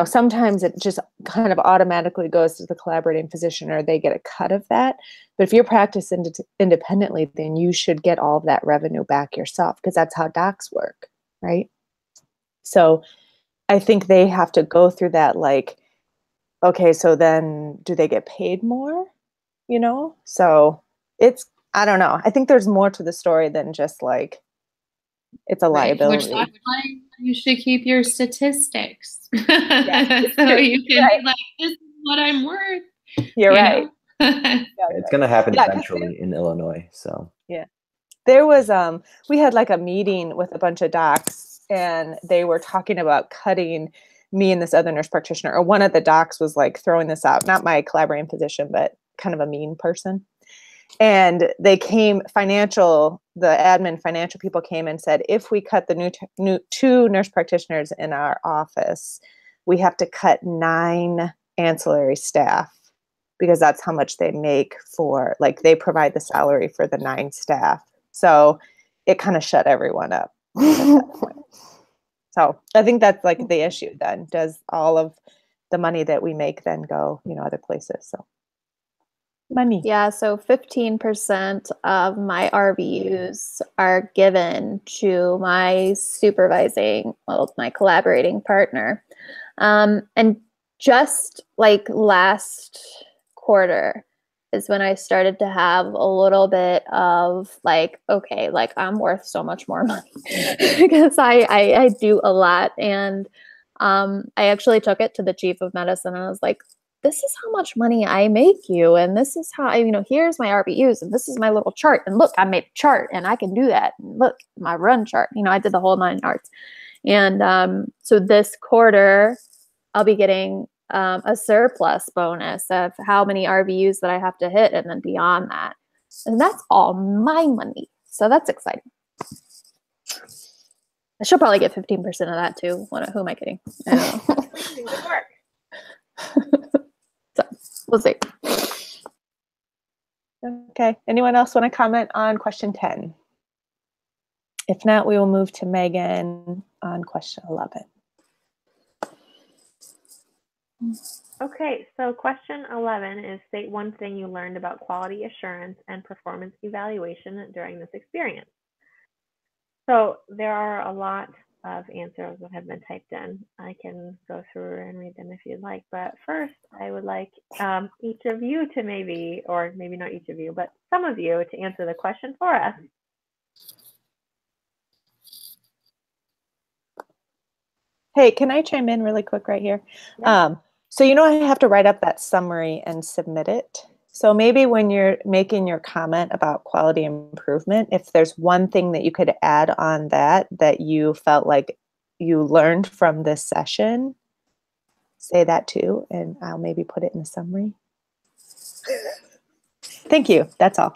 sometimes it just kind of automatically goes to the collaborating physician or they get a cut of that. But if you're practicing independently, then you should get all of that revenue back yourself because that's how docs work, right? So I think they have to go through that okay, so then do they get paid more? So I don't know. I think there's more to the story than just it's a liability. Which you should keep your statistics. Yeah. So you can be like, this is what I'm worth. You're right. It's going to happen eventually in Illinois. So yeah, there was we had a meeting with a bunch of docs, and they were talking about cutting me and this other nurse practitioner, or one of the docs was throwing this out, not my collaborating physician, but kind of a mean person. And they came, the admin financial people came and said, if we cut the new 2 nurse practitioners in our office, we have to cut 9 ancillary staff because that's how much they make for, they provide the salary for the 9 staff. So it kind of shut everyone up at that point. So I think that's the issue then. Does all of the money that we make then go, other places? So money. Yeah, so 15% of my RVUs are given to my my collaborating partner. And just last quarter, is when I started to have a little bit of like, okay, like I'm worth so much more money because I do a lot. And I actually took it to the chief of medicine and I was like, this is how much money I make you. And this is how here's my RVUs and this is my little chart. And look, I made a chart and I can do that. And look, my run chart, I did the whole 9 yards. And so this quarter, I'll be getting a surplus bonus of how many RVUs that I have to hit and then beyond that. And that's all my money. So that's exciting. I should probably get 15% of that too. Who am I kidding? I don't know. Good work. So we'll see. Okay. Anyone else want to comment on question 10? If not, we will move to Megan on question 11. Okay, so question 11 is state one thing you learned about quality assurance and performance evaluation during this experience. So there are a lot of answers that have been typed in. I can go through and read them if you'd like, but first I would like each of you to maybe, or maybe not each of you, but some of you to answer the question for us. Hey, can I chime in really quick right here? Yeah. So I have to write up that summary and submit it. So maybe when you're making your comment about quality improvement, if there's one thing that you could add on that you felt like you learned from this session, say that too, and I'll maybe put it in the summary. Thank you. That's all.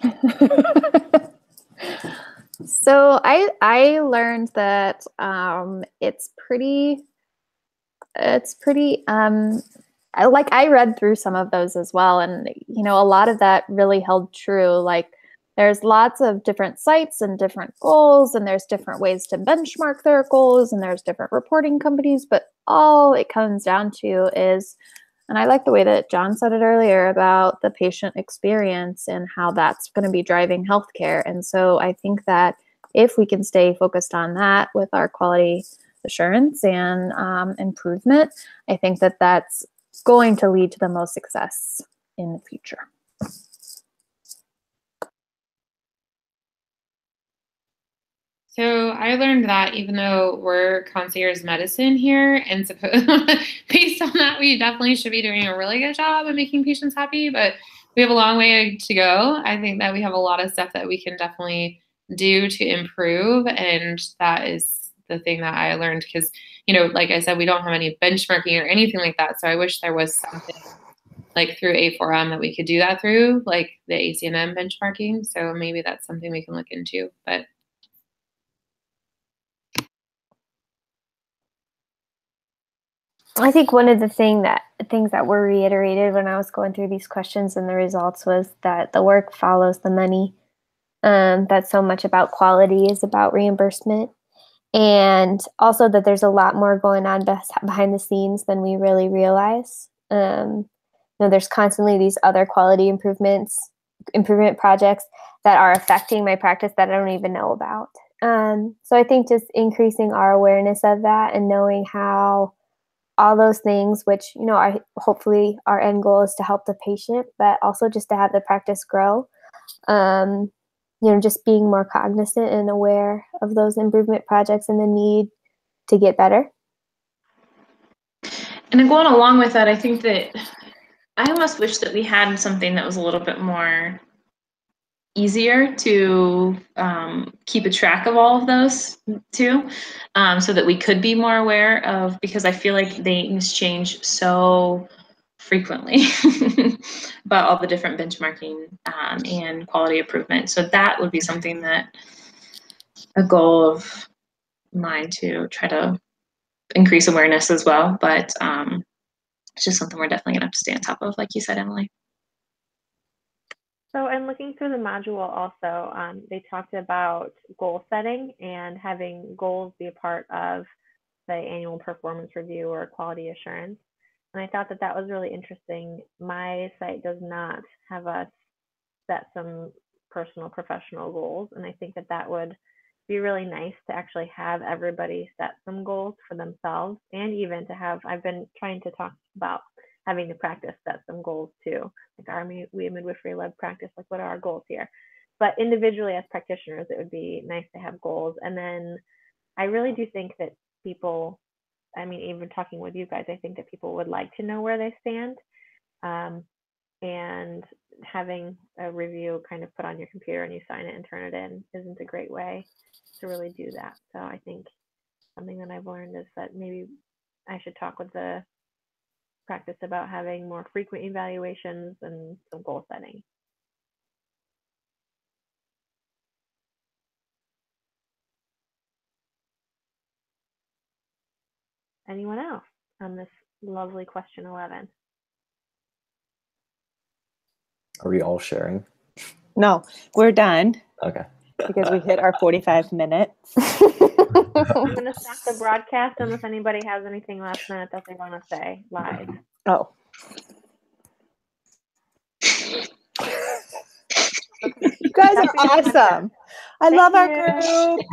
So I learned that it's pretty I read through some of those as well, and a lot of that really held true. Like there's lots of different sites and different goals, and there's different ways to benchmark their goals, and there's different reporting companies, but all it comes down to is, and I like the way that John said it earlier about the patient experience and how that's going to be driving healthcare. And so I think that if we can stay focused on that with our quality assurance and improvement, I think that that's going to lead to the most success in the future. So I learned that even though we're concierge medicine here, and based on that, we definitely should be doing a really good job of making patients happy, but we have a long way to go. I think that we have a lot of stuff that we can definitely do to improve, and that is the thing that I learned because, like I said, we don't have any benchmarking or anything like that, so I wish there was something like through A4M that we could do that through, like the ACNM benchmarking, so maybe that's something we can look into, but I think one of the things that were reiterated when I was going through these questions and the results was that the work follows the money. That so much about quality is about reimbursement, and also that there's a lot more going on behind the scenes than we really realize. There's constantly these other quality improvement projects that are affecting my practice that I don't even know about. So I think just increasing our awareness of that and knowing how all those things, which, hopefully our end goal is to help the patient, but also just to have the practice grow. Just being more cognizant and aware of those improvement projects and the need to get better. And then going along with that, I think that I almost wish that we had something that was a little bit more easier to keep a track of all of those too, so that we could be more aware of, because I feel like things change so frequently about all the different benchmarking and quality improvement. So that would be something that a goal of mine to try to increase awareness as well. But it's just something we're definitely gonna have to stay on top of, like you said, Emily. So, and looking through the module also, they talked about goal setting and having goals be a part of the annual performance review or quality assurance. And I thought that was really interesting. My site does not have us set some personal professional goals. And I think that would be really nice to actually have everybody set some goals for themselves, and even to have, I've been trying to talk about having the practice set some goals too. Like we at Midwifery Lab practice, like what are our goals here? But individually as practitioners, it would be nice to have goals. And then I really do think that people, I mean, even talking with you guys, I think that people would like to know where they stand. And having a review kind of put on your computer and you sign it and turn it in isn't a great way to really do that. So I think something that I've learned is that maybe I should talk with the practice about having more frequent evaluations and some goal setting. Anyone else on this lovely question 11? Are we all sharing? No, we're done Okay. because we hit our 45 minutes. I'm going to stop the broadcast unless anybody has anything last minute that they want to say live. Oh. You guys are awesome. I love our group.